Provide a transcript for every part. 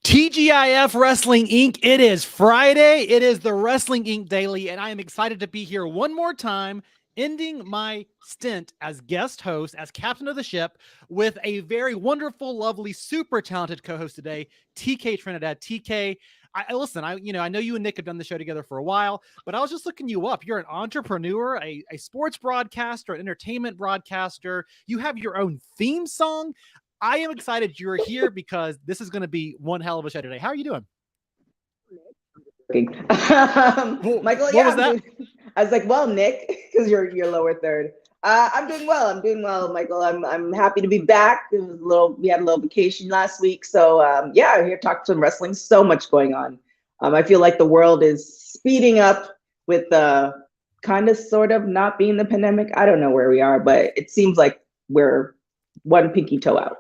TGIF Wrestling Inc. It is Friday. It is the Wrestling Inc. Daily, and I am excited to be here one more time, ending my stint as guest host, as captain of the ship, with a very wonderful, lovely, super talented co-host today, TK Trinidad. TK, listen. I know you and Nick have done the show together for a while, but I was just looking you up. You're an entrepreneur, a sports broadcaster, an entertainment broadcaster. You have your own theme song. I am excited you're here because this is going to be one hell of a show today. How are you doing? Michael, what was that? I was like, well, Nick, because you're lower third. I'm doing well. Michael. I'm happy to be back. We had a little vacation last week, so I'm here to talk some wrestling. So much going on. I feel like the world is speeding up with kind of, sort of, not being the pandemic. I don't know where we are, but it seems like we're one pinky toe out.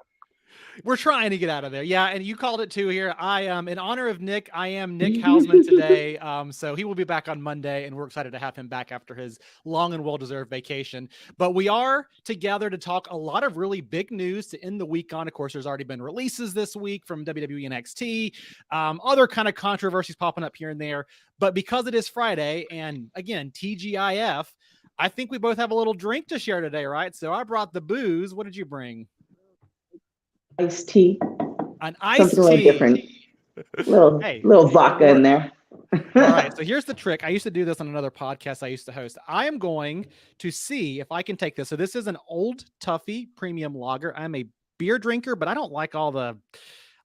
We're trying to get out of there. Yeah, and you called it too here. I am in honor of Nick. I am Nick Hausman today. So he will be back on Monday, and we're excited to have him back after his long and well-deserved vacation. But we are together to talk a lot of really big news to end the week on. Of course, there's already been releases this week from WWE NXT, other kind of controversies popping up here and there. But because it is Friday, and again, TGIF, I think we both have a little drink to share today, right? So I brought the booze. What did you bring? Iced tea. An iced tea. A little different. Little vodka in there. All right. So here's the trick. I used to do this on another podcast I used to host. I am going to see if I can take this. So this is an Old Tuffy premium lager. I'm a beer drinker, but I don't like all the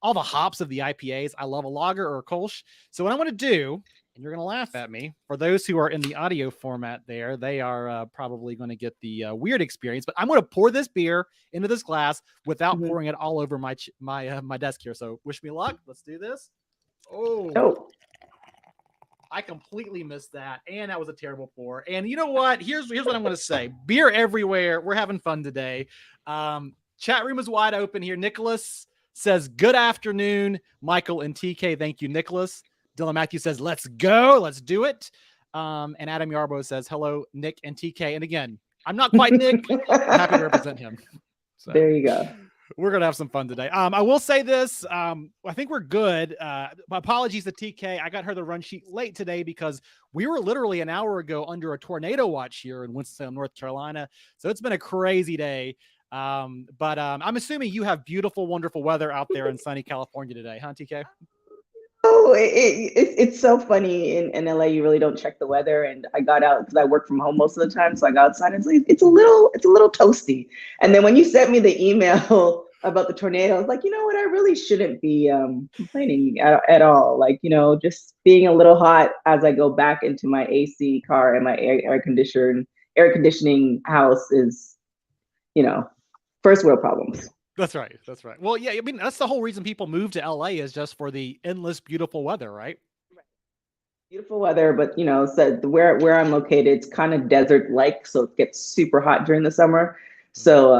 hops of the IPAs. I love a lager or a Kolsch. So what I'm going to do, and you're going to laugh at me, for those who are in the audio format there, they are probably going to get the weird experience, but I'm going to pour this beer into this glass without pouring it all over my desk here. So wish me luck. Let's do this. Oh. I completely missed that, and that was a terrible pour. And you know what? Here's what I'm going to say. Beer everywhere. We're having fun today. Chat room is wide open here. Nicholas says, good afternoon, Michael and TK. Thank you, Nicholas. Dylan Matthews says, let's go. Let's do it. And Adam Yarbo says, hello, Nick and TK. And again, I'm not quite Nick. I'm happy to represent him. So there you go. We're going to have some fun today. I will say this. I think we're good. My apologies to TK. I got her the run sheet late today because we were literally an hour ago under a tornado watch here in Winston-Salem, North Carolina. So it's been a crazy day. But I'm assuming you have beautiful, wonderful weather out there in sunny California today, huh, TK? Oh, it's so funny. In LA, you really don't check the weather. And I got out because I work from home most of the time. So I got outside and it's a little toasty. And then when you sent me the email about the tornado, I was like, you know what? I really shouldn't be complaining at all. Like, just being a little hot as I go back into my AC car and my air conditioning house is, first world problems. That's right. Well, yeah, I mean, that's the whole reason people move to LA is just for the endless beautiful weather, right? Beautiful weather, but so where I'm located, it's kind of desert-like, so it gets super hot during the summer. So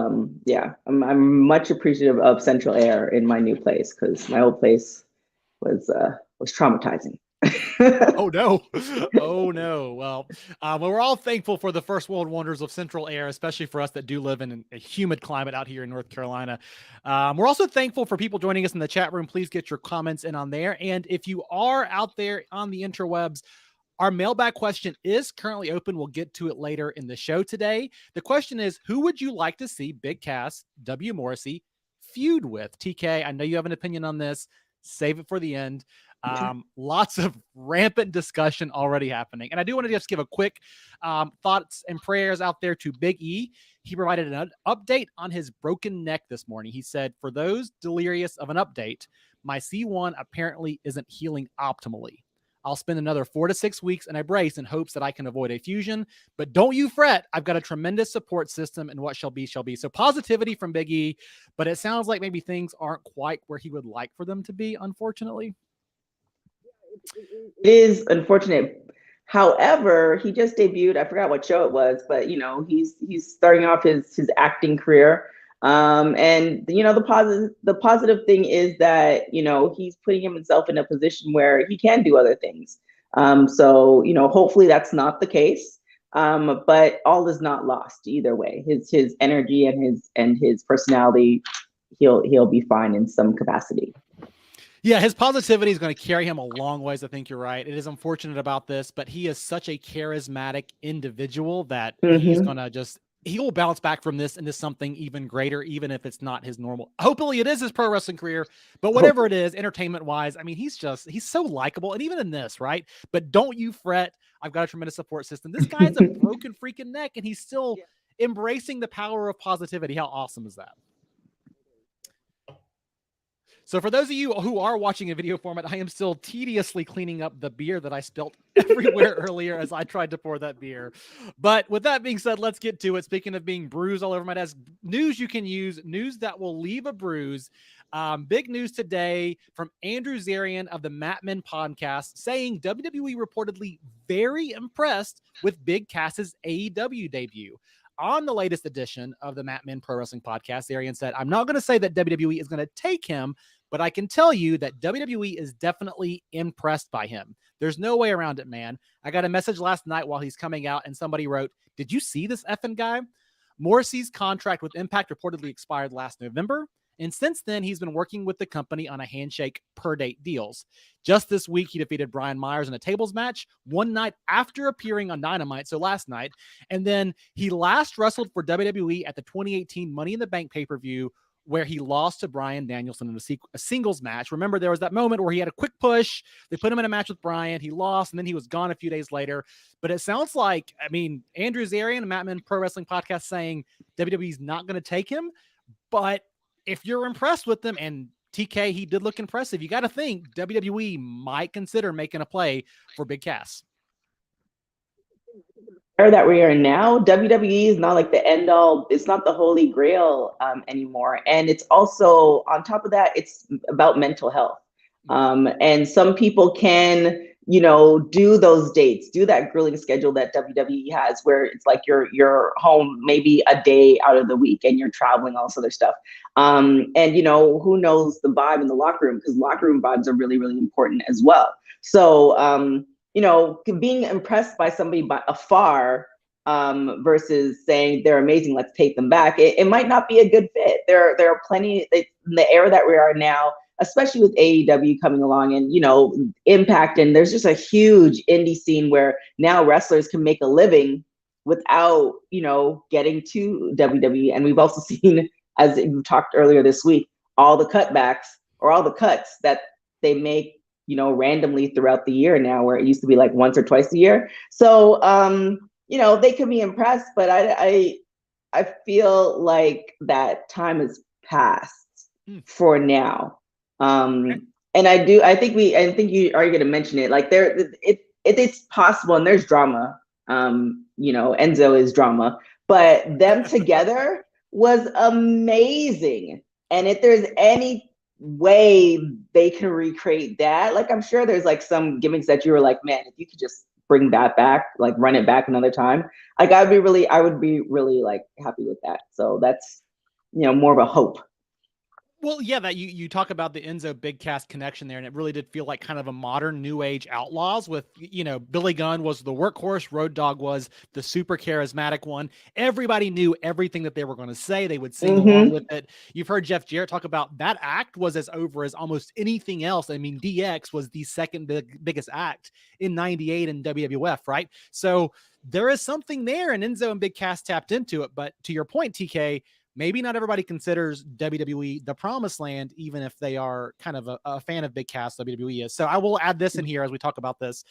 I'm much appreciative of central air in my new place because my old place was traumatizing. Oh no. Well, we're all thankful for the first world wonders of central air, especially for us that do live in a humid climate out here in North Carolina. We're also thankful for people joining us in the chat room. Please get your comments in on there. And if you are out there on the interwebs, our mailbag question is currently open. We'll get to it later in the show today. The question is, who would you like to see Big Cass, W. Morrissey feud with? TK, I know you have an opinion on this. Save it for the end. Lots of rampant discussion already happening. And I do want to just give a quick thoughts and prayers out there to Big E. He provided an update on his broken neck this morning. He said, for those delirious of an update, my C1 apparently isn't healing optimally. I'll spend another 4 to 6 weeks in a brace in hopes that I can avoid a fusion, but don't you fret. I've got a tremendous support system and what shall be, shall be. So positivity from Big E, but it sounds like maybe things aren't quite where he would like for them to be, unfortunately. It is unfortunate. However, he just debuted. I forgot what show it was, but he's starting off his acting career. And the positive thing is that he's putting himself in a position where he can do other things. So hopefully that's not the case. But all is not lost either way. His energy and his personality, he'll be fine in some capacity. Yeah, his positivity is going to carry him a long ways. I think you're right. It is unfortunate about this, but he is such a charismatic individual that he's going to just, he will bounce back from this into something even greater, even if it's not his normal. Hopefully it is his pro wrestling career, but whatever it is, entertainment wise, I mean, he's so likable. And even in this, right? But don't you fret. I've got a tremendous support system. This guy has a broken freaking neck and he's still embracing the power of positivity. How awesome is that? So for those of you who are watching in video format, I am still tediously cleaning up the beer that I spilt everywhere earlier as I tried to pour that beer. But with that being said, let's get to it. Speaking of being bruised all over my desk, news you can use, news that will leave a bruise. Big news today from Andrew Zarian of the Mat Men podcast saying WWE reportedly very impressed with Big Cass's AEW debut. On the latest edition of the Mat Men Pro Wrestling Podcast, Zarian said, I'm not going to say that WWE is going to take him, but I can tell you that WWE is definitely impressed by him. There's no way around it, man. I got a message last night while he's coming out, and somebody wrote, did you see this effing guy? Morrissey's contract with Impact reportedly expired last November, and since then, he's been working with the company on a handshake per date deals. Just this week, he defeated Brian Myers in a tables match one night after appearing on Dynamite, so last night. And then he last wrestled for WWE at the 2018 Money in the Bank pay-per-view, where he lost to Bryan Danielson in a singles match. Remember, there was that moment where he had a quick push. They put him in a match with Bryan. He lost, and then he was gone a few days later. But it sounds like, I mean, Andrew Zarian, Mat Men Pro Wrestling Podcast, saying WWE's not going to take him. But if you're impressed with them, and TK, he did look impressive, you got to think WWE might consider making a play for Big Cass. That we are now, WWE is not like the end all. It's not the holy grail anymore. And it's also, on top of that, it's about mental health. And some people can, do those dates, do that grueling schedule that WWE has, where it's like you're home maybe a day out of the week and you're traveling, all this other stuff. And who knows the vibe in the locker room, because locker room vibes are really, really important as well. So being impressed by somebody by afar versus saying they're amazing, let's take them back, it might not be a good fit. There are plenty in the era that we are now, especially with AEW coming along and, Impact. And there's just a huge indie scene where now wrestlers can make a living without, getting to WWE. And we've also seen, as we talked earlier this week, all the cutbacks or all the cuts that they make, randomly throughout the year now, where it used to be like once or twice a year. So, they can be impressed, but I feel like that time has passed for now. And I think you are going to mention it. Like it's possible, and there's drama. Enzo is drama, but them together was amazing. And if there's any way they can recreate that, like, I'm sure there's like some gimmicks that you were like, man, if you could just bring that back, like run it back another time, like I would be really like happy with that. So that's, more of a hope. Well, yeah, that you talk about the Enzo Big Cass connection there, and it really did feel like kind of a modern New Age Outlaws with, Billy Gunn was the workhorse, Road Dogg was the super charismatic one. Everybody knew everything that they were going to say. They would sing along with it. You've heard Jeff Jarrett talk about that act was as over as almost anything else. I mean, DX was the second biggest act in '98 in WWF, right? So there is something there, and Enzo and Big Cass tapped into it. But to your point, TK, maybe not everybody considers WWE the promised land, even if they are kind of a fan of Big Cass. WWE is. So I will add this in here as we talk about this.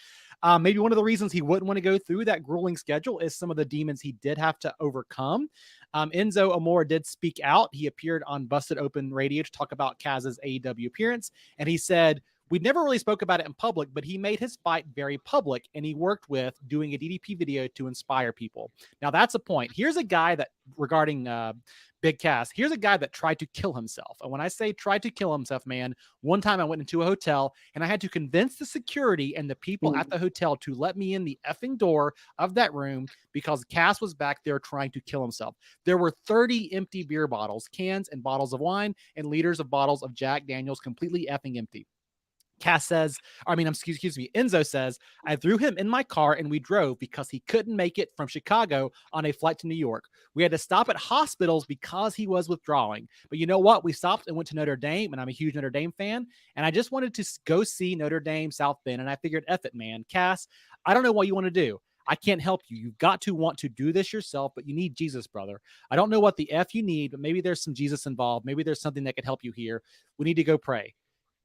Maybe one of the reasons he wouldn't want to go through that grueling schedule is some of the demons he did have to overcome. Enzo Amore did speak out. He appeared on Busted Open Radio to talk about Cass's AEW appearance. And he said, we never really spoke about it in public, but he made his fight very public, and he worked with doing a DDP video to inspire people. Now that's a point. Here's a guy that, regarding Big Cass, here's a guy that tried to kill himself. And when I say tried to kill himself, man, one time I went into a hotel and I had to convince the security and the people at the hotel to let me in the effing door of that room because Cass was back there trying to kill himself. There were 30 empty beer bottles, cans and bottles of wine, and liters of bottles of Jack Daniels completely effing empty. Cass says, excuse me, Enzo says, I threw him in my car and we drove because he couldn't make it from Chicago on a flight to New York. We had to stop at hospitals because he was withdrawing. But you know what? We stopped and went to Notre Dame, and I'm a huge Notre Dame fan. And I just wanted to go see Notre Dame, South Bend. And I figured, F it, man. Cass, I don't know what you want to do. I can't help you. You've got to want to do this yourself, but you need Jesus, brother. I don't know what the F you need, but maybe there's some Jesus involved. Maybe there's something that could help you here. We need to go pray.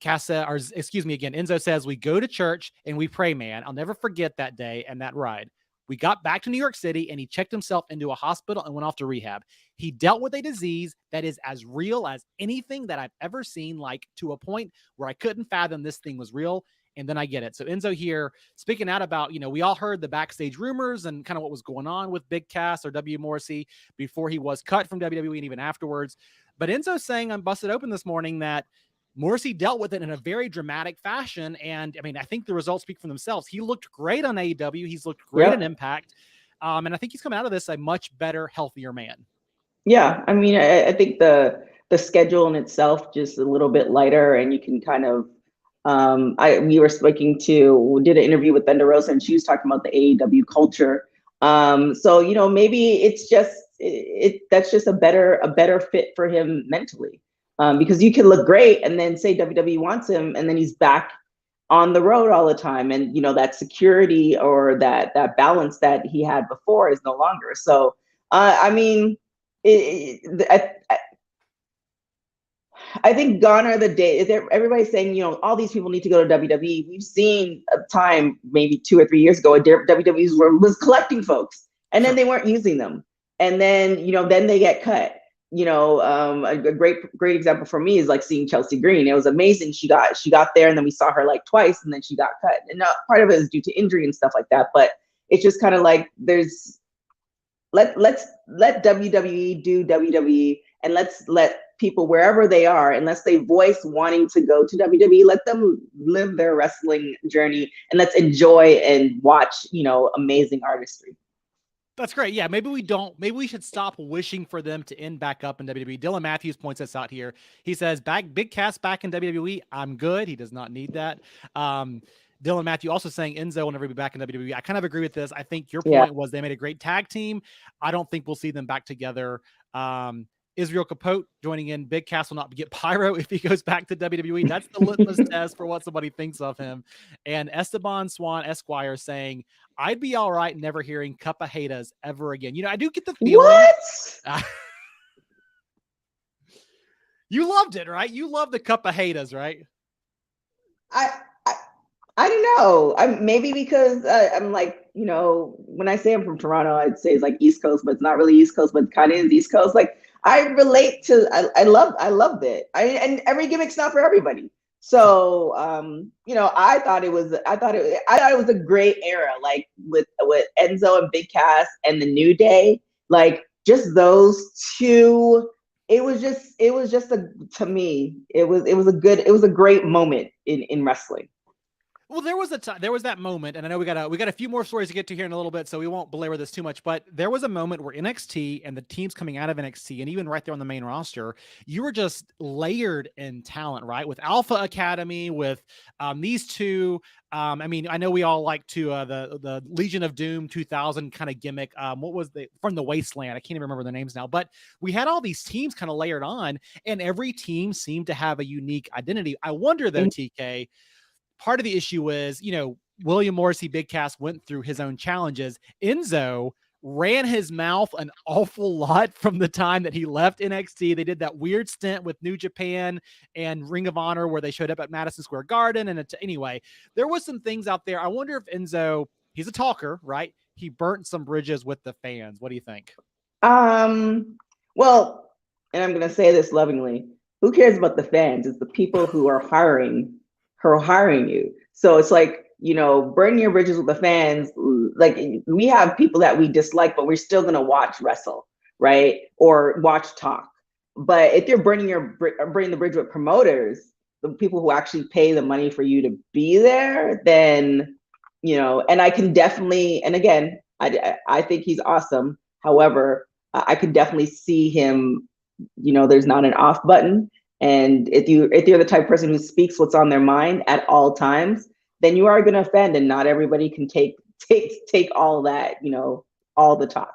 Enzo says, we go to church and we pray, man. I'll never forget that day and that ride. We got back to New York City and he checked himself into a hospital and went off to rehab. He dealt with a disease that is as real as anything that I've ever seen, like to a point where I couldn't fathom this thing was real. And then I get it. So Enzo here speaking out about, we all heard the backstage rumors and kind of what was going on with Big Cass or W. Morrissey before he was cut from WWE and even afterwards. But Enzo's saying on Busted Open this morning that Morrissey dealt with it in a very dramatic fashion. And I think the results speak for themselves. He looked great on AEW. He's looked great in Impact. And I think he's come out of this a much better, healthier man. Yeah. I think the schedule in itself just a little bit lighter, and you can kind of, we did an interview with Thunder Rosa, and she was talking about the AEW culture. So, maybe it's just, that's just a better fit for him mentally. Because you can look great and then say WWE wants him, and then he's back on the road all the time. And, that security or that balance that he had before is no longer. So, I think gone are the days. Everybody's saying, all these people need to go to WWE. We've seen a time maybe 2 or 3 years ago, WWE was collecting folks, and then they weren't using them. And then, then they get cut. A great example for me is like seeing Chelsea Green. It was amazing. She got there, and then we saw her like twice, and then she got cut. And part of it is due to injury and stuff like that. But it's just kind of like let WWE do WWE, and let's let people wherever they are, unless they voice wanting to go to WWE, let them live their wrestling journey, and let's enjoy and watch, amazing artistry. That's great. Yeah, maybe we should stop wishing for them to end back up in WWE. Dylan Matthews points us out here. He says, Big Cass back in WWE, I'm good. He does not need that. Dylan Matthew also saying Enzo will never be back in WWE. I kind of agree with this. I think your point was they made a great tag team. I don't think we'll see them back together. Israel Capote joining in. Big Cass will not get pyro if he goes back to WWE. That's the litmus test for what somebody thinks of him. And Esteban Swan Esquire saying, I'd be all right never hearing Cup of Haters ever again. I do get the feeling. What? You loved it, right? You love the Cup of Haters, right? I don't know. Maybe because I'm like, when I say I'm from Toronto, I'd say it's like East Coast, but it's not really East Coast, but kind of is East Coast. Like I relate to. I loved it. And every gimmick's not for everybody. So I thought it was a great era, like with Enzo and Big Cass and the New Day, like just those two. It was just to me, it was a great moment in wrestling. Well, there was that moment, and I know we got a few more stories to get to here in a little bit, so we won't belabor this too much, but there was a moment where NXT and the teams coming out of NXT, and even right there on the main roster, you were just layered in talent, right? With Alpha Academy, with these two. I know we all like to the Legion of Doom 2000 kind of gimmick. What was from the Wasteland? I can't even remember their names now, but we had all these teams kind of layered on, and every team seemed to have a unique identity. I wonder though, TK, part of the issue is, William Morrissey, Big Cass went through his own challenges. Enzo ran his mouth an awful lot from the time that he left NXT. They did that weird stint with New Japan and Ring of Honor where they showed up at Madison Square Garden. And anyway, there was some things out there. I wonder if Enzo, he's a talker, right? He burnt some bridges with the fans. What do you think? Well, and I'm going to say this lovingly, who cares about the fans? It's the people who are hiring you. So it's like, burn your bridges with the fans. Like we have people that we dislike, but we're still going to watch wrestle, right? Or watch talk. But if you're burning the bridge with promoters, the people who actually pay the money for you to be there, then, and I can definitely, and again, I think he's awesome. However, I could definitely see him, there's not an off button. And if you're the type of person who speaks what's on their mind at all times, then you are going to offend, and not everybody can take all that, all the talk.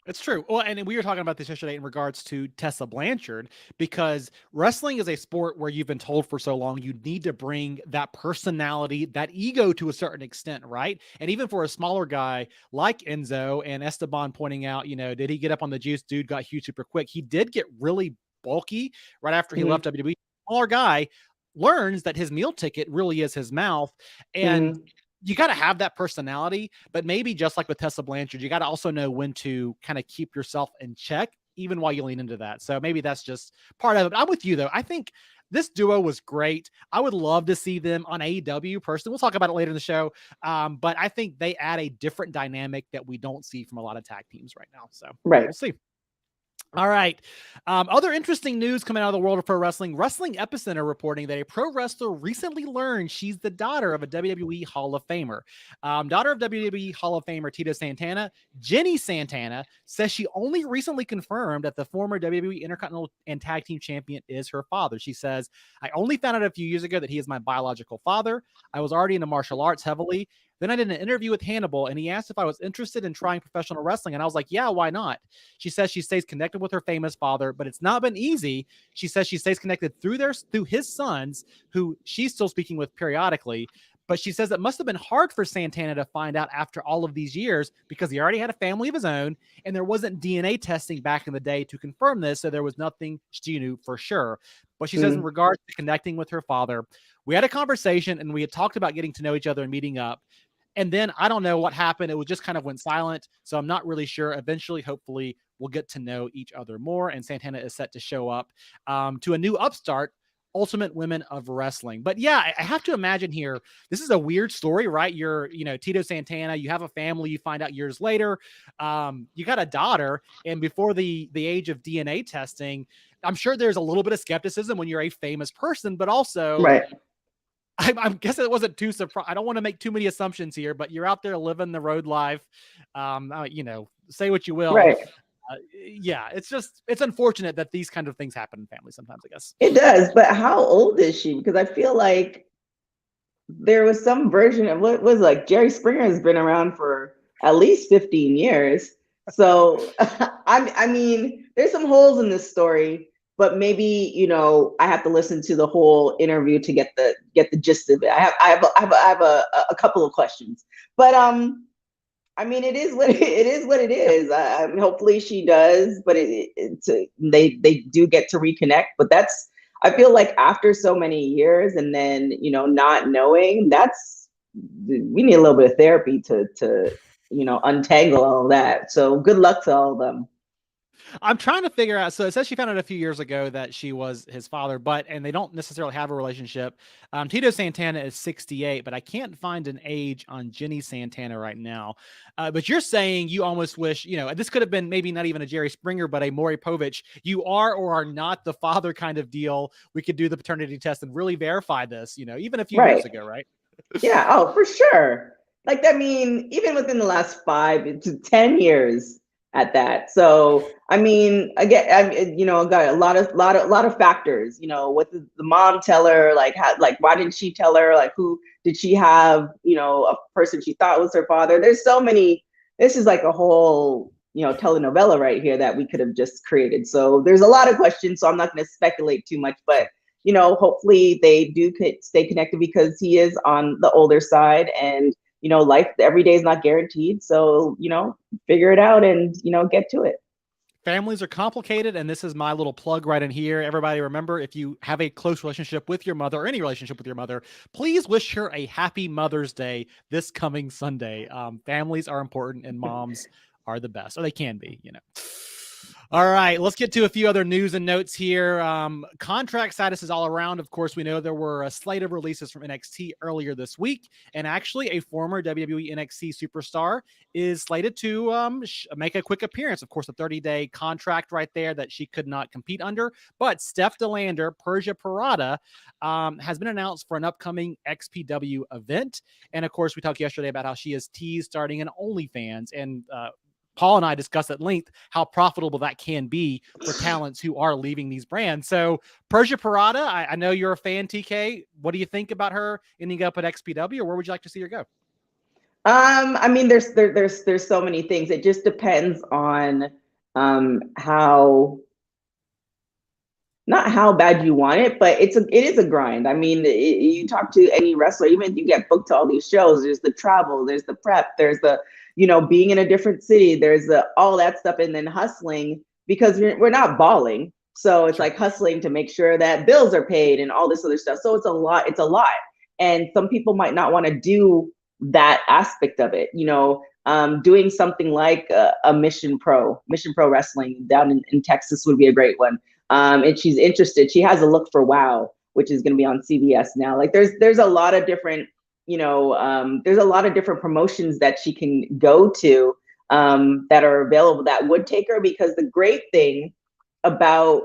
It's true. Well, and we were talking about this yesterday in regards to Tessa Blanchard, because wrestling is a sport where you've been told for so long you need to bring that personality, that ego to a certain extent, right? And even for a smaller guy like Enzo, and Esteban pointing out, did he get up on the juice? Dude got huge super quick. He did get really bulky right after he left WWE. Smaller guy learns that his meal ticket really is his mouth. And you got to have that personality, but maybe just like with Tessa Blanchard, you got to also know when to kind of keep yourself in check, even while you lean into that. So maybe that's just part of it. But I'm with you though. I think this duo was great. I would love to see them on AEW personally. We'll talk about it later in the show. But I think they add a different dynamic that we don't see from a lot of tag teams right now. So we'll see. All right. Other interesting news coming out of the world of pro wrestling. Wrestling Epicenter reporting that a pro wrestler recently learned she's the daughter of a WWE Hall of Famer. Daughter of WWE Hall of Famer Tito Santana, Jenny Santana, says she only recently confirmed that the former WWE Intercontinental and Tag Team Champion is her father. She says, I only found out a few years ago that he is my biological father. I was already into martial arts heavily. Then I did an interview with Hannibal, and he asked if I was interested in trying professional wrestling, and I was like, yeah, why not? She says she stays connected with her famous father, but it's not been easy. She says she stays connected through his sons, who she's still speaking with periodically. But she says it must have been hard for Santana to find out after all of these years, because he already had a family of his own, and there wasn't DNA testing back in the day to confirm this, so there was nothing she knew for sure. But she says in regards to connecting with her father, we had a conversation, and we had talked about getting to know each other and meeting up. And then I don't know what happened. It was just kind of went silent. So I'm not really sure. Eventually, hopefully, we'll get to know each other more. And Santana is set to show up to a new upstart, Ultimate Women of Wrestling. But yeah, I have to imagine here, this is a weird story, right? You're, Tito Santana, you have a family, you find out years later, you got a daughter. And before the age of DNA testing, I'm sure there's a little bit of skepticism when you're a famous person, but also... Right. I'm guessing it wasn't too surprised. I don't want to make too many assumptions here, but you're out there living the road life. Say what you will. Right. Yeah, it's unfortunate that these kind of things happen in families sometimes, I guess. It does. But how old is she? Because I feel like there was some version of what was like Jerry Springer has been around for at least 15 years. So, I mean, there's some holes in this story. But maybe I have to listen to the whole interview to get the gist of it. I have a couple of questions, but I mean, it is what it is. Hopefully she does, but they do get to reconnect. But I feel like after so many years, and then not knowing, we need a little bit of therapy to untangle all that. So good luck to all of them. I'm trying to figure out. So it says she found out a few years ago that she was his father, and they don't necessarily have a relationship. Tito Santana is 68, but I can't find an age on Jenny Santana right now. But you're saying you almost wish, this could have been maybe not even a Jerry Springer, but a Maury Povich. You are or are not the father kind of deal. We could do the paternity test and really verify this, even a few years ago, right? Yeah. Oh, for sure. Like, I mean, even within the last 5 to 10 years at that. So, I mean, again, got a lot of factors. What did the mom tell her? Like, why didn't she tell her? Like, who did she have? A person she thought was her father. There's so many. This is like a whole, telenovela right here that we could have just created. So there's a lot of questions. So I'm not going to speculate too much, but hopefully they do stay connected, because he is on the older side, and life every day is not guaranteed. So, figure it out and, get to it. Families are complicated, and this is my little plug right in here. Everybody, remember, if you have a close relationship with your mother or any relationship with your mother, please wish her a happy Mother's Day this coming Sunday. Families are important, and moms are the best, or they can be, All right, let's get to a few other news and notes here. Contract status is all around. Of course, we know there were a slate of releases from NXT earlier this week, and actually a former WWE NXT superstar is slated to make a quick appearance. Of course, a 30-day contract right there that she could not compete under. But Steph DeLander, Persia Parada, has been announced for an upcoming XPW event. And of course, we talked yesterday about how she is teased starting an OnlyFans, and Paul and I discussed at length how profitable that can be for talents who are leaving these brands. So Persia Pirotta, I know you're a fan, TK. What do you think about her ending up at XPW, or where would you like to see her go? I mean, there's so many things. It just depends on how, not how bad you want it, but it is a grind. I mean, you talk to any wrestler, even if you get booked to all these shows, there's the travel, there's the prep, there's the, being in a different city, there's the all that stuff, and then hustling, because we're not balling. So it's like hustling to make sure that bills are paid and all this other stuff. So it's a lot. And some people might not want to do that aspect of it. Doing something like a Mission Pro Wrestling down in Texas would be a great one. And she's interested. She has a look for WOW, which is going to be on CBS now. Like there's a lot of different, there's a lot of different promotions that she can go to that are available that would take her, because the great thing about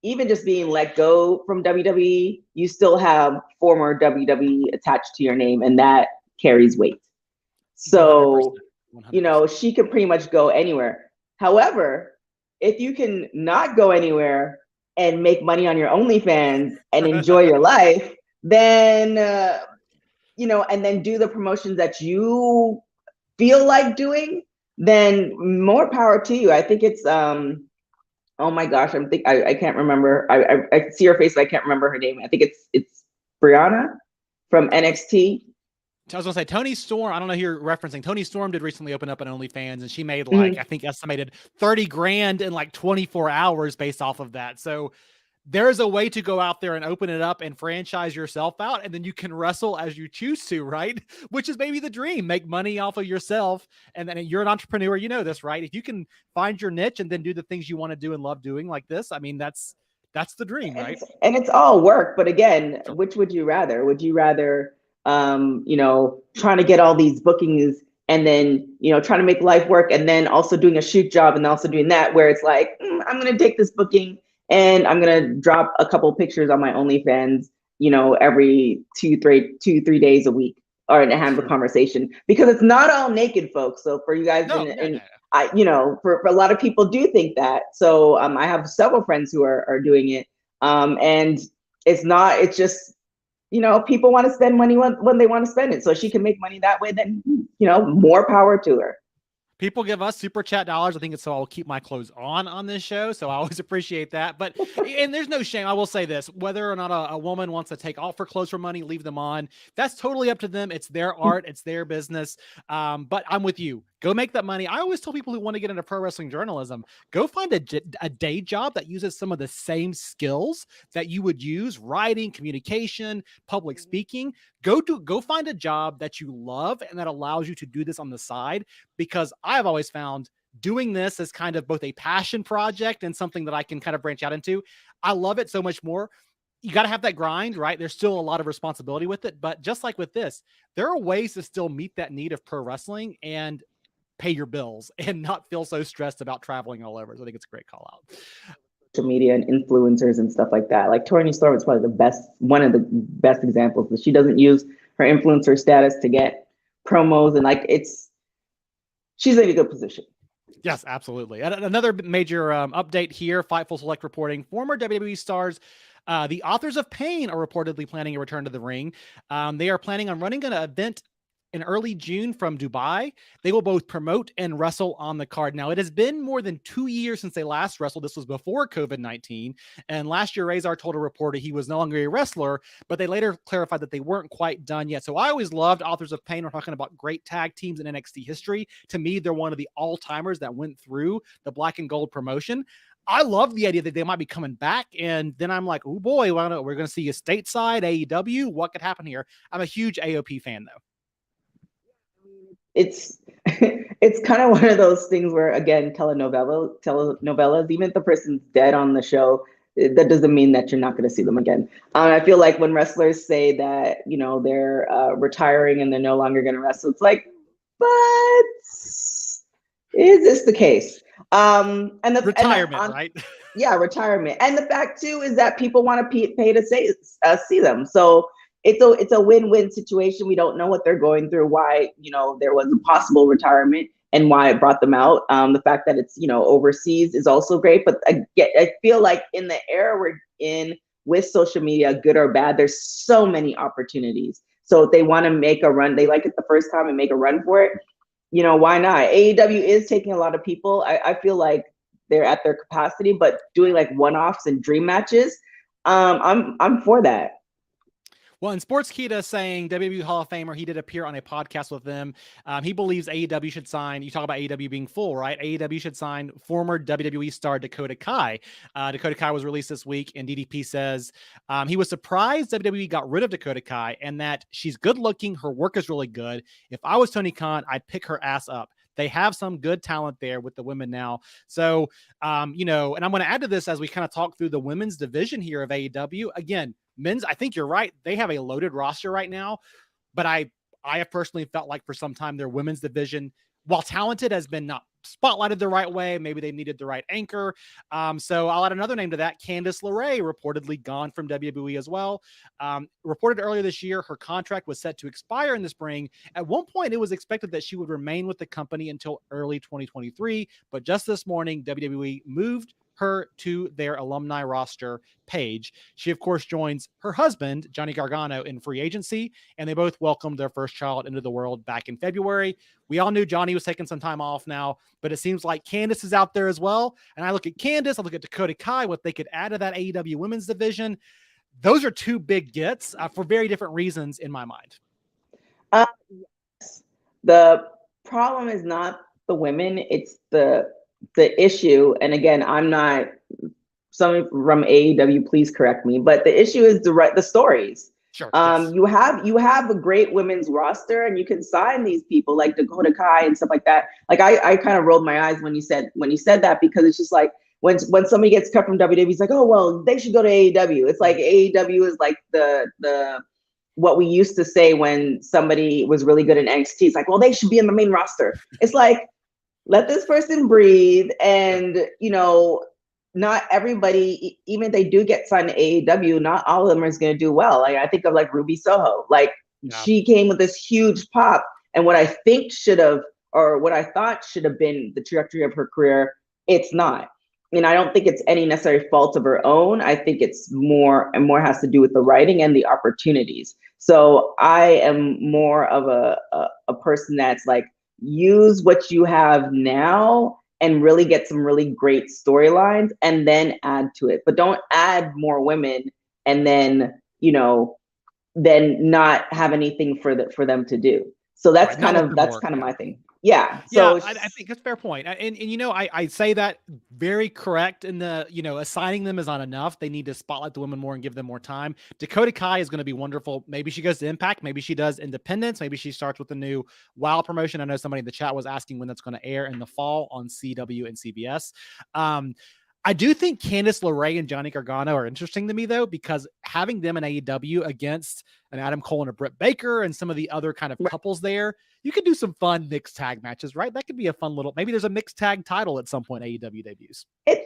even just being let go from WWE, you still have former WWE attached to your name, and that carries weight. So, 100%. She could pretty much go anywhere. However, if you can not go anywhere and make money on your OnlyFans and enjoy your life, then, and then do the promotions that you feel like doing, then more power to you. I think it's, oh my gosh, I can't remember. I see her face, but I can't remember her name. I think it's Brianna from NXT. I was gonna say Toni Storm. I don't know who you're referencing. Toni Storm did recently open up an OnlyFans, and she made I think estimated $30,000 in like 24 hours based off of that. So there's a way to go out there and open it up and franchise yourself out, and then you can wrestle as you choose to, right? Which is maybe the dream. Make money off of yourself, and then you're an entrepreneur. You know this, right? If you can find your niche and then do the things you want to do and love doing like this, I mean, that's the dream, right? And it's all work. But again, which would you rather? Would you rather trying to get all these bookings and then, trying to make life work, and then also doing a shoot job and also doing that, where it's like, I'm going to take this booking and I'm going to drop a couple pictures on my OnlyFans, every 2-3 days a week, or and have a conversation, because it's not all naked, folks. So for you guys, for a lot of people do think that. So I have several friends who are doing it. And it's just, people want to spend money when they want to spend it. So she can make money that way, then, more power to her. People give us super chat dollars. I think it's so I'll keep my clothes on this show. So I always appreciate that. But, and there's no shame. I will say this, whether or not a woman wants to take off her clothes for money, leave them on, that's totally up to them. It's their art. It's their business. But I'm with you. Go make that money. I always tell people who want to get into pro wrestling journalism, go find a day job that uses some of the same skills that you would use: writing, communication, public speaking. Go find a job that you love and that allows you to do this on the side, because I've always found doing this as kind of both a passion project and something that I can kind of branch out into. I love it so much more. You got to have that grind, right? There's still a lot of responsibility with it, but just like with this, there are ways to still meet that need of pro wrestling and pay your bills and not feel so stressed about traveling all over. So I think it's a great call out. Social media and influencers and stuff like that. Like Toni Storm is one of the best examples, that she doesn't use her influencer status to get promos, and she's in a good position. Yes, absolutely. And another major update here, Fightful Select reporting, former WWE stars, the Authors of Pain, are reportedly planning a return to the ring. They are planning on running an event in early June from Dubai. They will both promote and wrestle on the card. Now, it has been more than 2 years since they last wrestled. This was before COVID-19. And last year, Razor told a reporter he was no longer a wrestler, but they later clarified that they weren't quite done yet. So I always loved Authors of Pain. We're talking about great tag teams in NXT history. To me, they're one of the all-timers that went through the black and gold promotion. I love the idea that they might be coming back. And then I'm like, oh boy, we're going to see a stateside AEW. What could happen here? I'm a huge AOP fan, though. It's kind of one of those things where, again, telenovelas, even if the person's dead on the show, that doesn't mean that you're not going to see them again. I feel like when wrestlers say that, they're retiring and they're no longer going to wrestle, it's like, but is this the case? And the retirement, right? Yeah, retirement. And the fact too is that people want to pay to see them. So it's a win-win situation. We don't know what they're going through, why, there was a possible retirement. and why it brought them out. The fact that it's, overseas is also great. But I feel like in the era we're in with social media, good or bad, there's so many opportunities. So if they want to make a run, they like it the first time and make a run for it, why not? AEW is taking a lot of people. I feel like they're at their capacity, but doing like one-offs and dream matches, I'm for that. Well, in Sportskeeda saying WWE Hall of Famer, he did appear on a podcast with them. He believes AEW should sign, you talk about AEW being full, right? AEW should sign former WWE star Dakota Kai. Dakota Kai was released this week, and DDP says he was surprised WWE got rid of Dakota Kai and that she's good looking. Her work is really good. If I was Tony Khan, I'd pick her ass up. They have some good talent there with the women now. So, and I'm going to add to this as we kind of talk through the women's division here of AEW. Again, men's, I think you're right. They have a loaded roster right now, but I have personally felt like for some time their women's division, while talented, has been not spotlighted the right way. Maybe they needed the right anchor. So I'll add another name to that. Candice LeRae, reportedly gone from WWE as well. Reported earlier this year, her contract was set to expire in the spring. At one point, it was expected that she would remain with the company until early 2023. But just this morning, WWE moved her to their alumni roster page. She, of course, joins her husband, Johnny Gargano, in free agency, and they both welcomed their first child into the world back in February. We all knew Johnny was taking some time off now, but it seems like Candice is out there as well. And I look at Candice, I look at Dakota Kai, what they could add to that AEW women's division. Those are two big gets for very different reasons in my mind. Yes. The problem is not the women, it's the issue. And again, I'm not, someone from AEW, please correct me, but the issue is the stories. Sure. Yes. You have a great women's roster, and you can sign these people like Dakota Kai and stuff like that. Like I kind of rolled my eyes when you said that, because it's just like when somebody gets cut from WWE, it's like, oh well, they should go to AEW. It's like AEW is like the what we used to say when somebody was really good in NXT. It's like, well, they should be in the main roster. It's like, let this person breathe. And, not everybody, even if they do get signed to AEW, not all of them is going to do well. Like, I think of like Ruby Soho. Like, she came with this huge pop. And what I think what I thought should have been the trajectory of her career, it's not. And I don't think it's any necessary fault of her own. I think it's more has to do with the writing and the opportunities. So I am more of a person that's like, use what you have now and really get some really great storylines and then add to it. But don't add more women and then, then not have anything for them to do. So that's kind of my thing. Yeah. So I think that's a fair point. And I say that very correct in the, assigning them is not enough. They need to spotlight the women more and give them more time. Dakota Kai is going to be wonderful. Maybe she goes to Impact. Maybe she does Independence. Maybe she starts with the new WoW promotion. I know somebody in the chat was asking when that's going to air in the fall on CW and CBS. I do think Candice LeRae and Johnny Gargano are interesting to me, though, because having them in AEW against an Adam Cole and a Britt Baker and some of the other kind of couples there, you could do some fun mixed tag matches, right? That could be a fun little, maybe there's a mixed tag title at some point AEW debuts. But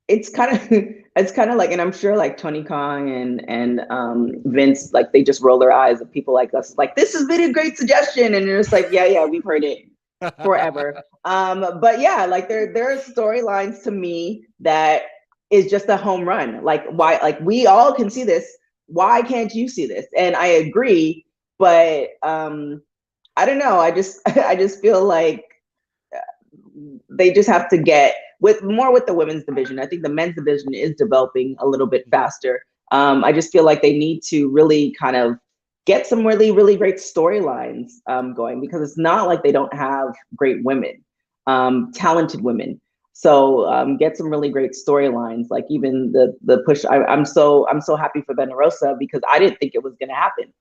it's kind of like, and I'm sure like Tony Khan and Vince, like they just roll their eyes at people like us, like, this has been a great suggestion. And it's like, yeah, we've heard it forever. But yeah, like there are storylines to me that is just a home run. Like, why, like we all can see this. Why can't you see this? And I agree, but I don't know. I just feel like they just have to get with the women's division. I think the men's division is developing a little bit faster. I just feel like they need to really kind of get some really, really great storylines going, because it's not like they don't have great women, talented women. So get some really great storylines, like even the push. I'm so happy for Thunder Rosa, because I didn't think it was going to happen.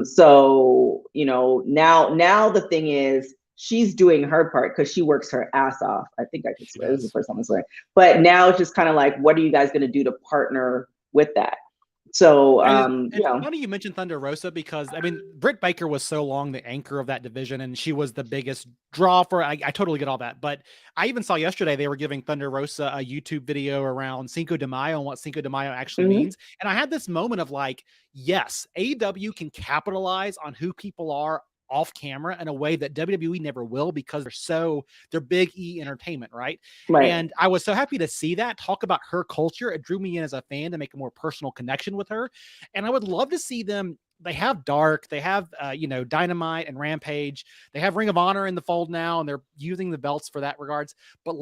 So now the thing is, she's doing her part because she works her ass off. I think I could swear. This is the first time I swear. But now it's just kind of like, what are you guys going to do to partner with that? So, funny you mentioned Thunder Rosa, because I mean, Britt Baker was so long the anchor of that division, and she was the biggest draw for. I totally get all that, but I even saw yesterday they were giving Thunder Rosa a YouTube video around Cinco de Mayo and what Cinco de Mayo actually means, and I had this moment of like, yes, AEW can capitalize on who people are off camera in a way that WWE never will, because they're big E entertainment, right? Right. And I was so happy to see that, talk about her culture. It drew me in as a fan to make a more personal connection with her. And I would love to see them. They have Dark, they have, Dynamite and Rampage. They have Ring of Honor in the fold now, and they're using the belts for that regards. But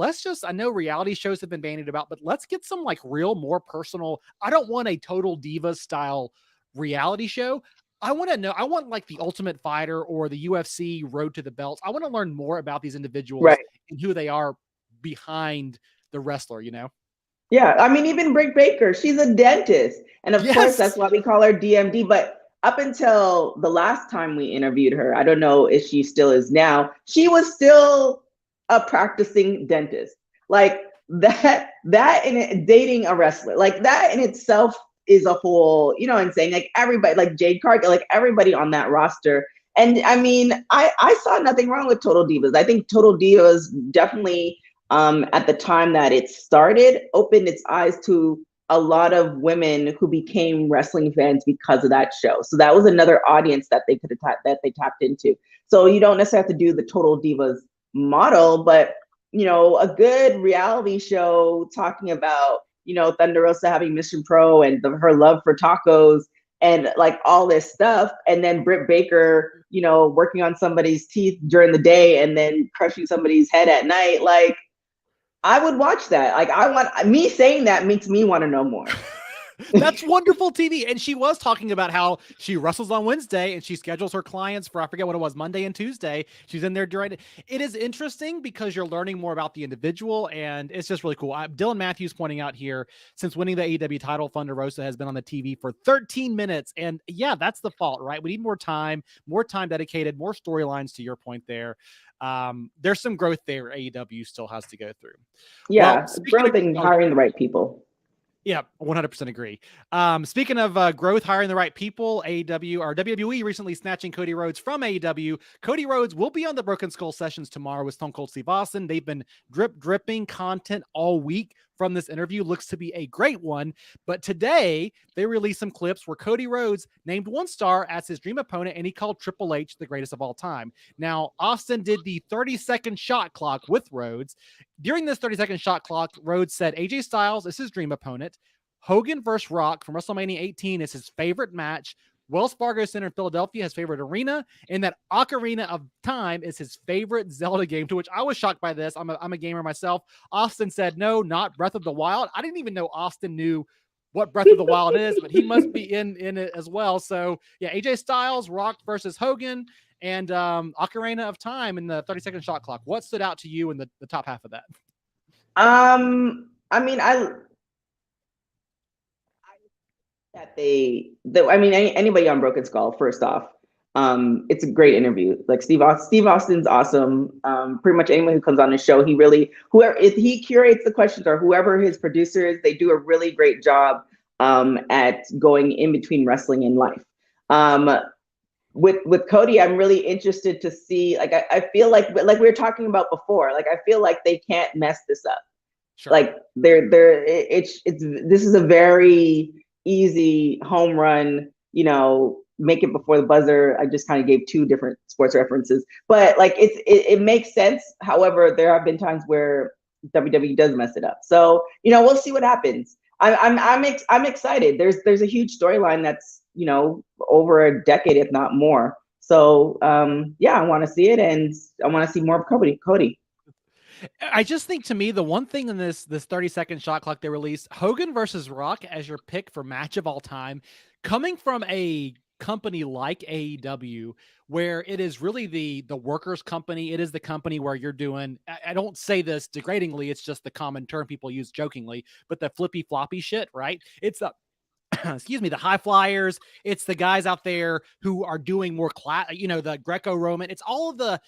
I know reality shows have been bandied about, but let's get some like real, more personal. I don't want a Total Divas style reality show. I want like the Ultimate Fighter or the UFC Road to the Belts. I want to learn more about these individuals Right. and who they are behind the wrestler, Yeah. I mean, even Britt Baker, she's a dentist. And of course, Yes. that's why we call her DMD. But up until the last time we interviewed her, I don't know if she still is now, she was still a practicing dentist. Like that in dating a wrestler, like that in itself is a whole, you know what I'm saying? Like everybody, like Jade Cargill, like everybody on that roster. And I mean, I saw nothing wrong with Total Divas. I think Total Divas definitely, at the time that it started, opened its eyes to a lot of women who became wrestling fans because of that show. So that was another audience that they tapped into. So you don't necessarily have to do the Total Divas model, but a good reality show talking about, Thunder Rosa having Mission Pro and her love for tacos and like all this stuff. And then Britt Baker, working on somebody's teeth during the day and then crushing somebody's head at night. Like, I would watch that. Like, me saying that makes me want to know more. That's wonderful TV. And she was talking about how she wrestles on Wednesday and she schedules her clients for, I forget what it was, Monday and Tuesday. She's in there during it. It is interesting because you're learning more about the individual, and it's just really cool. Dylan Matthews pointing out here, since winning the AEW title, Thunder Rosa has been on the TV for 13 minutes. And yeah, that's the fault, right? We need more time dedicated, more storylines, to your point there. There's some growth there AEW still has to go through. Yeah, growth and hiring the right people. Yeah, 100% agree. Speaking of growth, hiring the right people, AEW or WWE recently snatching Cody Rhodes from AEW. Cody Rhodes will be on the Broken Skull sessions tomorrow with Stone Cold Steve Austin. They've been dripping content all week from this interview. Looks to be a great one. But today, they released some clips where Cody Rhodes named one star as his dream opponent, and he called Triple H the greatest of all time. Now, Austin did the 30-second shot clock with Rhodes. During this 30-second shot clock, Rhodes said AJ Styles is his dream opponent. Hogan versus Rock from WrestleMania 18 is his favorite match. Wells Fargo Center in Philadelphia, his favorite arena, and that Ocarina of Time is his favorite Zelda game, to which I was shocked by this. I'm a gamer myself. Austin said, no, not Breath of the Wild. I didn't even know Austin knew what Breath of the Wild is, but he must be in it as well. So yeah, AJ Styles, Rock versus Hogan, and Ocarina of Time in the 30-second shot clock. What stood out to you in the top half of that? I mean, anybody on Broken Skull, first off, it's a great interview. Like Steve Austin's awesome. Pretty much anyone who comes on the show, if he curates the questions or whoever his producer is, they do a really great job at going in between wrestling and life. With Cody, I'm really interested to see, like, I feel like we were talking about before, like, I feel like they can't mess this up. Sure. Like this is a very easy home run, make it before the buzzer. I just kind of gave two different sports references, but like it makes sense. However, there have been times where WWE does mess it up. So, we'll see what happens. I'm excited. There's a huge storyline that's, over a decade, if not more. So, yeah, I want to see it, and I want to see more of Cody. I just think, to me, the one thing in this 30-second shot clock they released, Hogan versus Rock as your pick for match of all time, coming from a company like AEW, where it is really the workers' company. It is the company where you're doing, I don't say this degradingly, it's just the common term people use jokingly, but the flippy floppy shit, right? It's the excuse me, the high flyers. It's the guys out there who are doing more the Greco-Roman. It's all of the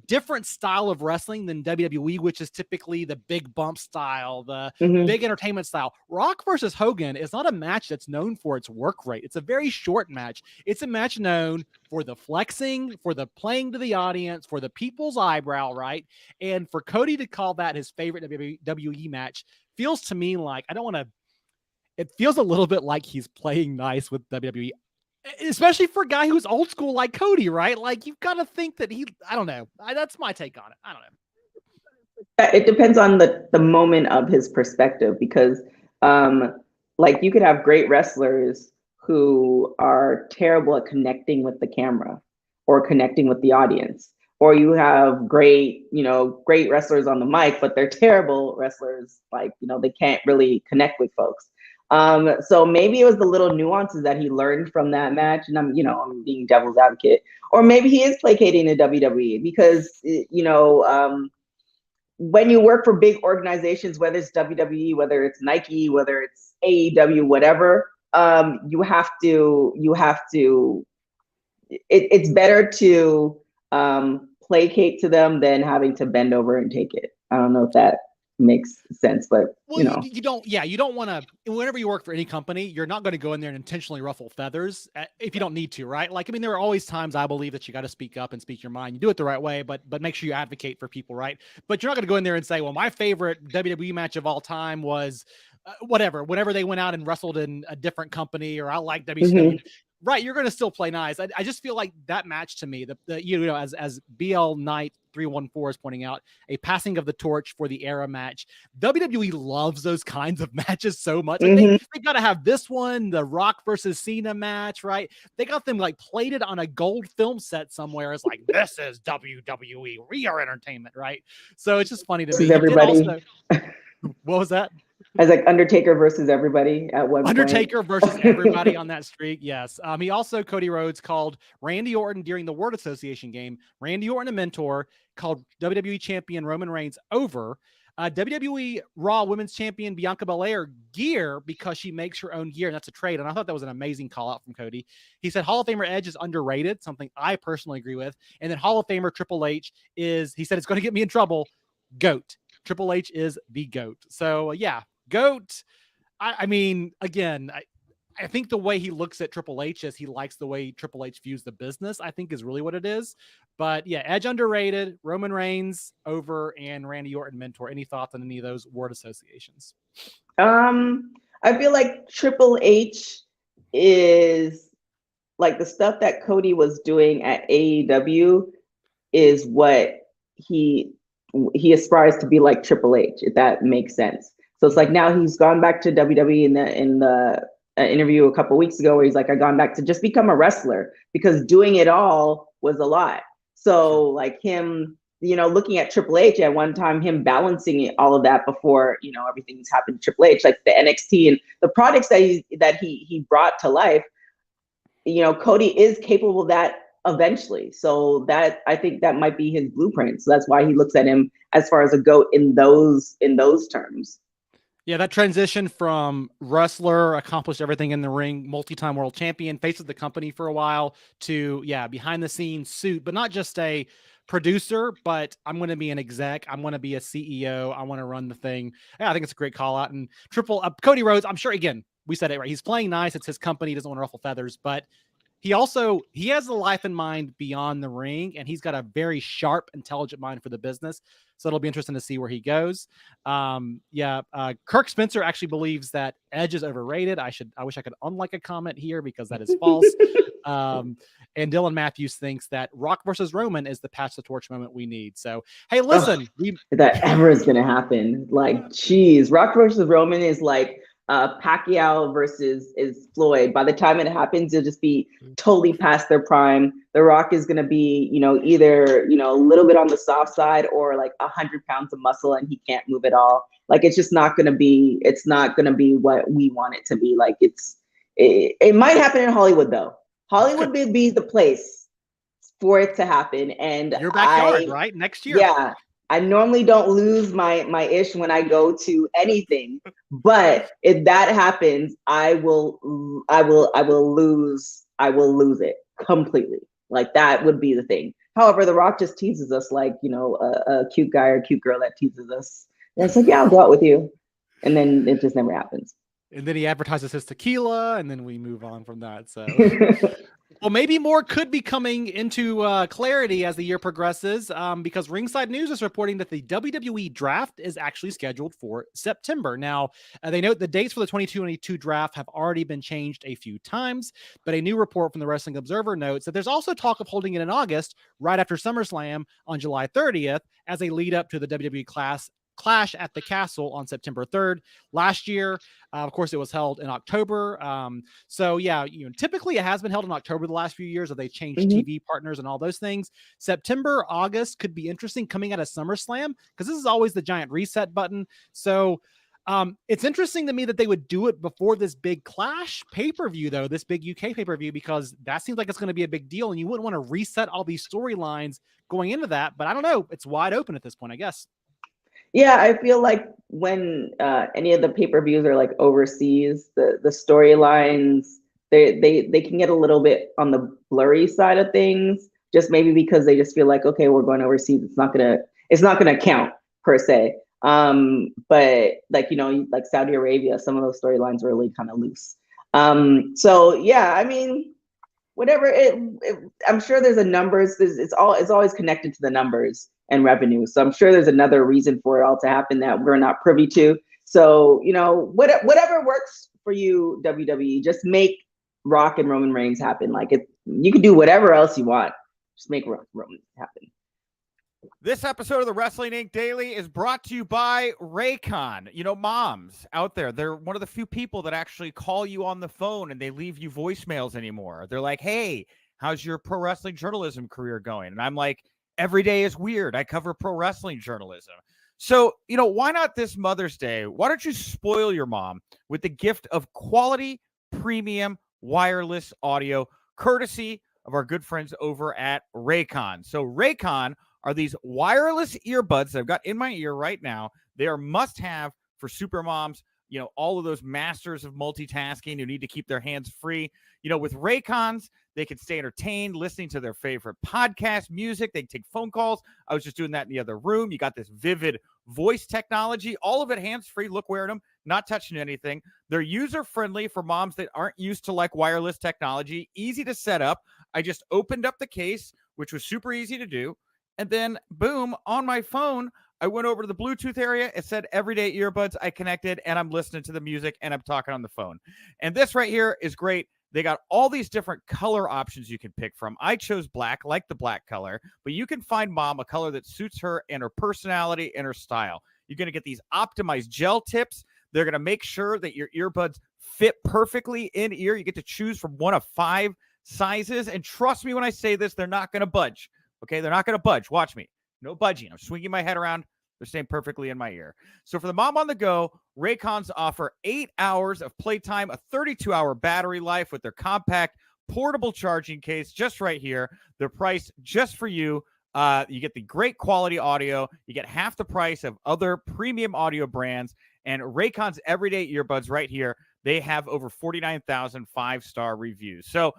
different style of wrestling than WWE, which is typically the big bump style, the big entertainment style. Rock versus Hogan is not a match that's known for its work rate. It's a very short match. It's a match known for the flexing, for the playing to the audience, for the people's eyebrow, right? And for Cody to call that his favorite WWE match feels to me like, it feels a little bit like he's playing nice with WWE. especially for a guy who's old school like Cody, right? Like you've got to think that I don't know. That's my take on it. I don't know. It depends on the moment of his perspective, because like you could have great wrestlers who are terrible at connecting with the camera or connecting with the audience, or you have great wrestlers on the mic, but they're terrible wrestlers, like they can't really connect with folks. So maybe it was the little nuances that he learned from that match, and I'm being devil's advocate, or maybe he is placating the WWE because when you work for big organizations, whether it's WWE, whether it's Nike, whether it's AEW, whatever, you have to. It's better to placate to them than having to bend over and take it. I don't know if that makes sense, but well, you don't want to. Whenever you work for any company, you're not going to go in there and intentionally ruffle feathers if you don't need to, right? Like, I mean, there are always times I believe that you got to speak up and speak your mind. You do it the right way, but make sure you advocate for people, right? But you're not going to go in there and say, well, my favorite WWE match of all time was whenever they went out and wrestled in a different company, or I like WCW. Mm-hmm. Right, you're going to still play nice. I just feel like that match to me, as BL Knight 314 is pointing out, a passing of the torch for the era match. WWE loves those kinds of matches so much. Like they got to have this one, the Rock versus Cena match, right? They got them like plated on a gold film set somewhere. It's like, this is WWE. We are entertainment, right? So it's just funny to me. Everybody. What was that? As like Undertaker versus everybody at one point. Undertaker versus everybody on that streak, yes. He also, Cody Rhodes, called Randy Orton during the Word Association game. Randy Orton, a mentor, called WWE Champion Roman Reigns over. WWE Raw Women's Champion Bianca Belair gear because she makes her own gear, and that's a trade. And I thought that was an amazing call out from Cody. He said Hall of Famer Edge is underrated, something I personally agree with. And then Hall of Famer Triple H he said it's going to get me in trouble, GOAT. Triple H is the GOAT. So yeah, GOAT. I mean, again, I think the way he looks at Triple H is he likes the way Triple H views the business, I think is really what it is. But yeah, Edge underrated, Roman Reigns over, and Randy Orton mentor. Any thoughts on any of those word associations? I feel like Triple H is like the stuff that Cody was doing at AEW is what he aspires to be like Triple H, if that makes sense. So it's like now he's gone back to WWE in the interview a couple of weeks ago where he's like, I gone back to just become a wrestler because doing it all was a lot. So like him, looking at Triple H at one time, him balancing all of that before, everything's happened to Triple H, like the NXT and the products that he brought to life, Cody is capable of that eventually. So that, I think that might be his blueprint. So that's why he looks at him as far as a GOAT in those terms. Yeah, that transition from wrestler, accomplished everything in the ring, multi-time world champion, face of the company for a while, to, behind the scenes suit, but not just a producer, but I'm going to be an exec. I'm going to be a CEO. I want to run the thing. Yeah, I think it's a great call out. And Cody Rhodes, I'm sure, again, we said it right. He's playing nice. It's his company. He doesn't want to ruffle feathers, but he has a life in mind beyond the ring, and he's got a very sharp, intelligent mind for the business. So it'll be interesting to see where he goes. Kirk Spencer actually believes that Edge is overrated. I wish I could unlike a comment here because that is false. And Dylan Matthews thinks that Rock versus Roman is the pass the torch moment we need. So, hey, listen. That ever is going to happen. Like, geez, Rock versus Roman is like Pacquiao versus Floyd. By the time it happens, it'll just be totally past their prime. The Rock is going to be, either, a little bit on the soft side or like 100 pounds of muscle and he can't move at all. Like, it's just not going to be, what we want it to be. Like, it might happen in Hollywood though. Hollywood would be the place for it to happen. And your backyard, right? Next year. Yeah. I normally don't lose my ish when I go to anything, but if that happens, I will lose it completely. Like, that would be the thing. However, The Rock just teases us like, a cute guy or cute girl that teases us. And it's like, yeah, I'll go out with you. And then it just never happens. And then he advertises his tequila, and then we move on from that. So Well, maybe more could be coming into clarity as the year progresses, because Ringside News is reporting that the WWE Draft is actually scheduled for September. Now, they note the dates for the 2022 draft have already been changed a few times, but a new report from the Wrestling Observer notes that there's also talk of holding it in August, right after SummerSlam on July 30th, as a lead up to the WWE Clash at the Castle on September 3rd. Last year, of course, it was held in October. So yeah, typically it has been held in October the last few years, as they changed TV partners and all those things. September, August could be interesting coming out of SummerSlam, because this is always the giant reset button. So it's interesting to me that they would do it before this big Clash pay-per-view, though, this big UK pay-per-view, because that seems like it's going to be a big deal, and you wouldn't want to reset all these storylines going into that. But I don't know. It's wide open at this point, I guess. Yeah, I feel like when any of the pay-per-views are like overseas, the storylines they can get a little bit on the blurry side of things, just maybe because they just feel like, okay, we're going overseas, it's not gonna count per se. But like, like Saudi Arabia, some of those storylines are really kind of loose. So yeah, I mean, whatever I'm sure there's a numbers. It's always connected to the numbers and revenue. So I'm sure there's another reason for it all to happen that we're not privy to. So, whatever works for you, WWE, just make Rock and Roman Reigns happen. Like, you can do whatever else you want. Just make Roman happen. This episode of the Wrestling Inc. Daily is brought to you by Raycon. Moms out there, they're one of the few people that actually call you on the phone and they leave you voicemails anymore. They're like, hey, how's your pro wrestling journalism career going? And I'm like, every day is weird. I cover pro wrestling journalism. So, why not this Mother's Day? Why don't you spoil your mom with the gift of quality, premium, wireless audio, courtesy of our good friends over at Raycon. So Raycon are these wireless earbuds that I've got in my ear right now. They are must-have for super moms, all of those masters of multitasking who need to keep their hands free. With Raycons, they can stay entertained listening to their favorite podcast, music. They can take phone calls. I was just doing that in the other room. You got this vivid voice technology, all of it hands-free. Look, wearing them, not touching anything. They're user-friendly for moms that aren't used to wireless technology. Easy to set up. I just opened up the case, which was super easy to do. And then, boom, on my phone, I went over to the Bluetooth area. It said everyday earbuds. I connected, and I'm listening to the music, and I'm talking on the phone. And this right here is great. They got all these different color options you can pick from. I chose black, like the black color, but you can find mom a color that suits her and her personality and her style. You're going to get these optimized gel tips. They're going to make sure that your earbuds fit perfectly in ear. You get to choose from one of 5 sizes. And trust me when I say this, they're not going to budge. Okay, they're not going to budge. Watch me. No budging. I'm swinging my head around. They're staying perfectly in my ear. So for the mom on the go, Raycons offer 8 hours of playtime, a 32-hour battery life with their compact portable charging case just right here. They're priced just for you. You get the great quality audio. You get half the price of other premium audio brands. And Raycon's everyday earbuds right here, they have over 49,000 5-star reviews. So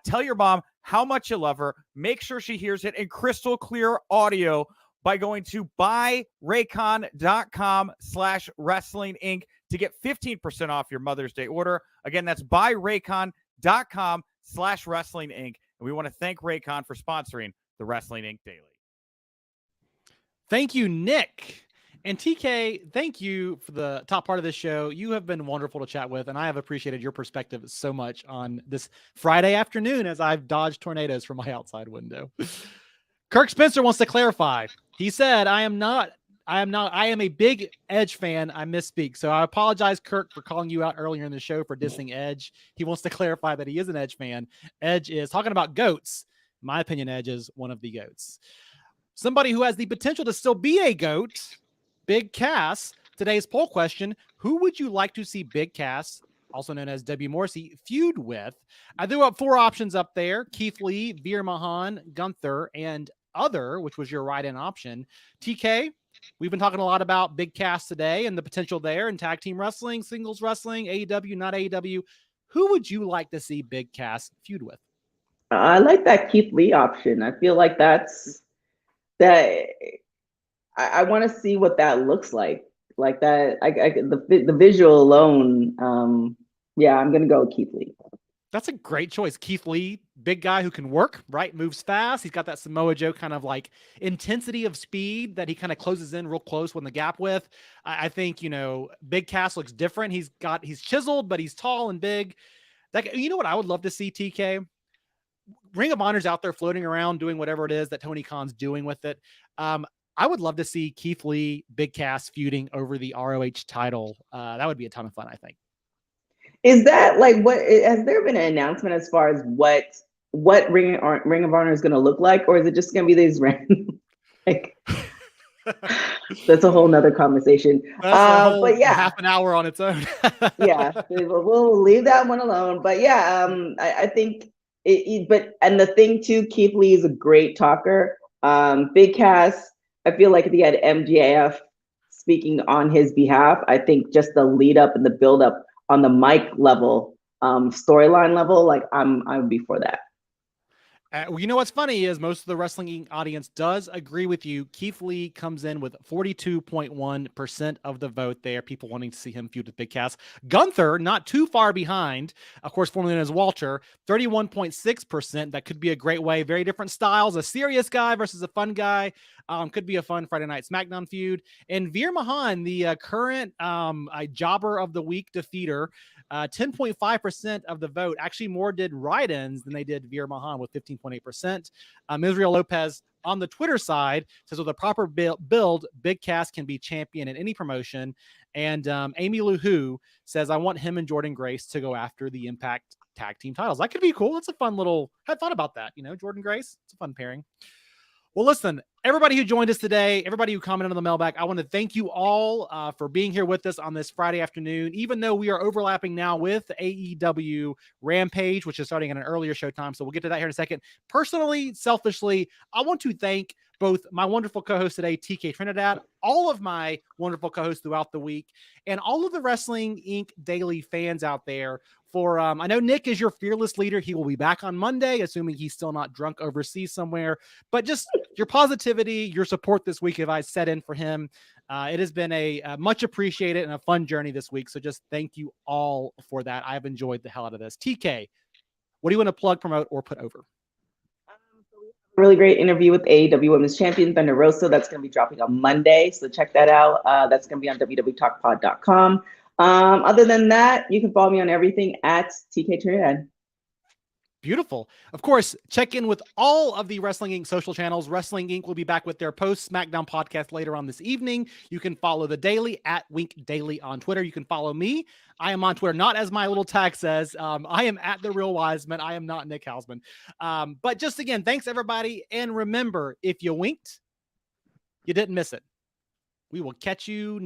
tell your mom how much you love her. Make sure she hears it in crystal clear audio by going to buyraycon.com/wrestling inc to get 15% off your Mother's Day order. Again, that's buyraycon.com/wrestling inc. And we want to thank Raycon for sponsoring the Wrestling Inc. Daily. Thank you, Nick. And TK, thank you for the top part of this show. You have been wonderful to chat with, and I have appreciated your perspective so much on this Friday afternoon as I've dodged tornadoes from my outside window. Kirk Spencer wants to clarify. He said, I am a big Edge fan. I misspeak. So I apologize, Kirk, for calling you out earlier in the show for dissing Edge. He wants to clarify that he is an Edge fan. Edge is talking about goats. In my opinion, Edge is one of the goats. Somebody who has the potential to still be a goat, Big Cass. Today's poll question: who would you like to see Big Cass, also known as W. Morrissey, feud with? I threw up 4 options up there: Keith Lee, Veer Mahan, Gunther, and other, which was your write-in option. TK, we've been talking a lot about Big Cass today and the potential there in tag team wrestling, singles wrestling, AEW, not AEW. Who would you like to see Big Cass feud with? I like that Keith Lee option. I feel like that's that. I want to see what that looks like. Like that, the visual alone. Yeah, I'm gonna go with Keith Lee. That's a great choice. Keith Lee big guy who can work, right? Moves fast. He's got that Samoa Joe kind of like intensity of speed that he kind of closes in real close when the gap with. I think, Big Cass looks different. He's chiseled, but he's tall and big. You know what I would love to see, TK? Ring of Honor's out there floating around doing whatever it is that Tony Khan's doing with it. I would love to see Keith Lee, Big Cass feuding over the ROH title. That would be a ton of fun, I think. Is that like what has there been an announcement as far as what Ring of Honor is going to look like, or is it just going to be these random like? That's a whole nother conversation. But yeah, half an hour on its own. Yeah, we'll leave that one alone. But yeah, I think and the thing too, Keith Lee is a great talker. Big Cass, I feel like if he had MJF speaking on his behalf, I think just the lead up and the build up on the mic level, storyline level, like I would be for that. You know what's funny is most of the Wrestling Inc. audience does agree with you. Keith Lee comes in with 42.1% of the vote there. People wanting to see him feud with Big Cass. Gunther, not too far behind, of course, formerly known as Walter, 31.6%. That could be a great way. Very different styles. A serious guy versus a fun guy. Could be a fun Friday Night SmackDown feud. And Veer Mahaan, the current jobber of the week defeater, 10.5% of the vote. Actually, more did write-ins than they did Veer Mahaan with 15.8%. Israel Lopez on the Twitter side says with a proper build, Big Cass can be champion in any promotion. And Amy Lou Who says, I want him and Jordan Grace to go after the Impact tag team titles. That could be cool. It's a fun little, I thought about that. Jordan Grace, it's a fun pairing. Well, listen, everybody who joined us today, everybody who commented on the mailbag, I want to thank you all for being here with us on this Friday afternoon, even though we are overlapping now with AEW Rampage, which is starting at an earlier show time. So we'll get to that here in a second. Personally, selfishly, I want to thank both my wonderful co-host today, TK Trinidad, all of my wonderful co-hosts throughout the week, and all of the Wrestling Inc. Daily fans out there for, I know Nick is your fearless leader. He will be back on Monday, assuming he's still not drunk overseas somewhere, but just your positivity, your support this week, if I set in for him. It has been a much appreciated and a fun journey this week. So just thank you all for that. I've enjoyed the hell out of this. TK, what do you want to plug, promote, or put over? Really great interview with AEW Women's Champion Thunder Rosa. That's going to be dropping on Monday, so check that out. That's going to be on www.talkpod.com. Other than that, you can follow me on everything at TK Trinidad. Beautiful. Of course, check in with all of the Wrestling Inc. social channels. Wrestling Inc. will be back with their post SmackDown podcast later on this evening. You can follow the Daily at Wink Daily on Twitter. You can follow me. I am on Twitter, not as my little tag says. I am at The Real Wiseman. I am not Nick Hausman. But just again, thanks everybody. And remember, if you winked, you didn't miss it. We will catch you